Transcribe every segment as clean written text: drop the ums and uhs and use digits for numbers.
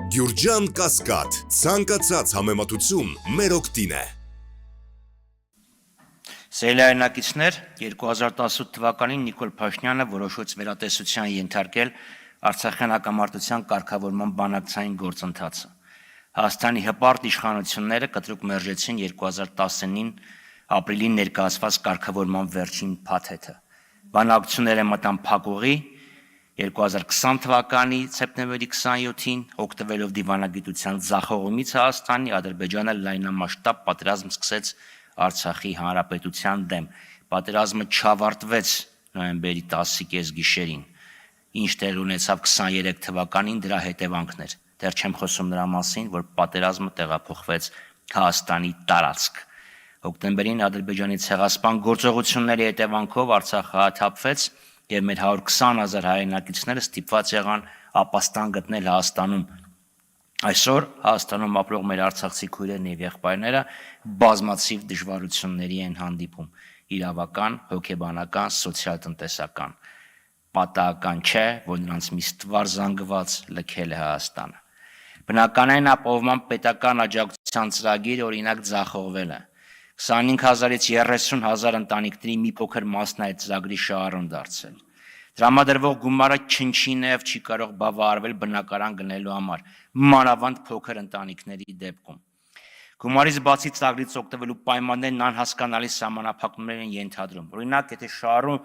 Գյուրջան Կասկադ, ցանկացած համեմատություն մեր օգտին է։ Սելայնակիցներ 2018 թվականին Նիկոլ Փաշինյանը որոշեց վերատեսության ենթարկել Արցախյան հակամարտության կարգավորման բանակցային գործընթացը։ Հայաստանի հպարտ իշխանությունները կտրուկ մերժեցին 2019 ապրիլին ներկայացված կարգավորման վերջին փաթեթը։ Բանակցությունները մտան փակուղի 2020 թվականի սեպտեմբերի 27-ին օգտվելով դիվանագիտության ձախողումից Հայաստանի Ադրբեջանը լայնամասշտաբ պատերազմ սկսեց Արցախի հանրապետության դեմ։ Պատերազմը չավարտվեց նոյեմբերի 10-ի կեսգիշերին, ինչ տեղ ունեցավ 23 թվականին դրա հետևանքներ։ Դեռ չեմ խոսում նրա մասին, որ պատերազմը տեղափոխվեց Հայաստանի տարածք։ Հոկտեմբերին Ադրբեջանի ցեղասպան գործողությունների հետևանքով Արցախը հաթափվեց եւ մեր 120,000 հայրենակիցները ստիպված եղան ապաստան գտնել Հայաստանում։ Այսօր Հայաստանում ապրող մեր արցախցի քույրերն եւ եղբայրները բազմաթիվ դժվարությունների են հանդիպում՝ իրավական, հոգեբանական, սոցիալ-տնտեսական։ Պատահական չէ, որ նրանց մի ստվար զանգված լքել է Հայաստանը։ Բնականային ապահովման պետական աջակցության ծրագիրը օրինակ ձախողվել է։ 25,000-ից 30,000 ընտանիքների մի փոքր մասն այդ ծրագրի շահառուն դարձել։ Տրամադրվող գումարը չնչինև չի կարող բավարարվել բնակարան գնելու համար, մանավանդ փոքր ընտանիքների դեպքում։ Գումարից բացի ծրագրից օգտվելու պայմաններն անհասկանալի սահմանափակումներ են ենթադրում։ Օրինակ, եթե շահառու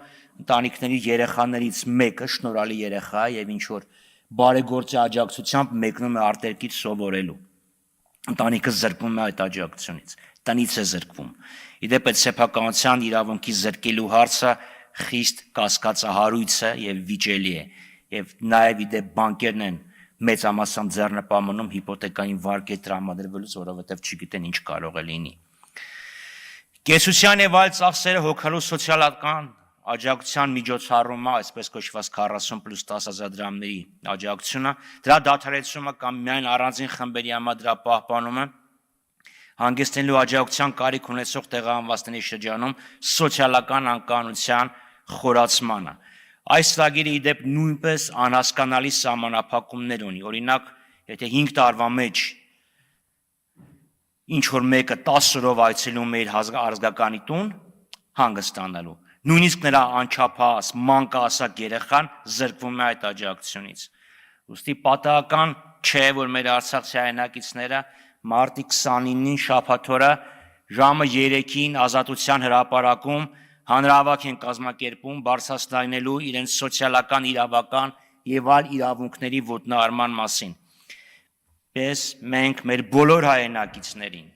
ընտանիքների երեխաներից մեկը շնորհալի երեխա է եւ ինչ որ բարեգործի աջակցությամբ մեկնում է արտերկից սովորելու, ընտանիքը զրկվում է այդ աջակցությունից, տնից է զրկվում։ Իդեպ այդ սեփականության իրավունքի զրկելու հարցը խիստ կասկածահարույց է եւ վիճելի է, եւ նաեւ իդեպ բանկերն են մեծամասամբ ձեռնպահ հիպոթեկային վարկեր տրամադրվելուց, որովհետեւ չգիտեն ինչ կարող է լինի։ Կեցության եւ այլ ծախսերը հոգալու սոցիալական աջակցության միջոցառումը, այսպես կոչված 40+10,000 դրամների աջակցությունը, դրա դադարեցումը կամ միայն առանձին խմբերի համար դրա պահպանումը հանգեցնելու աջակցության կարիք ունեցող տեղահանվածների շրջանում սոցիալական անկանության խորացմանը։ Այս ծրագիրը իդեպ նույնպես անհասկանալի սահմանափակումներ ունի։ Օրինակ, եթե 5 տարվա մեջ ինչ որ մեկը 10 օրով այցելում է իր ազգականի տուն հանգստանալու, նույնիսկ նրա անչափահաս մանկահասակ երեխան զրկվում է այդ աջակցությունից։ Ուստի պատահական չէ, որ մեր արցախցի հայրենակիցները մարտի 29-ին շաբաթ օրը ժամը 3-ին Ազատության հրապարակում հանրահավաք են կազմակերպում բարձրացնելու իրենց սոցիալական, իրավական եւ այլ իրավունքների ոտնահարման մասին։ Պես մենք մեր բոլոր հայրենակիցներին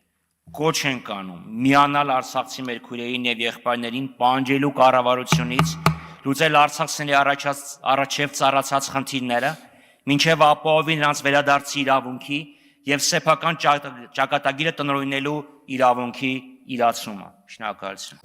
կոչ ենք անում միանալ արցախցի մեր քույրերին եւ եղբայրներին պահանջելու կառավարությունից լուծել արցախցիների առաջև ծառացած խնդիրները, մինչեւ ապահովի նրանց վերադարձի իրավունքի եւ սեփական ճակատագիրը տնօրինելու իրավունքի իրացումը։ Շնորհակալություն։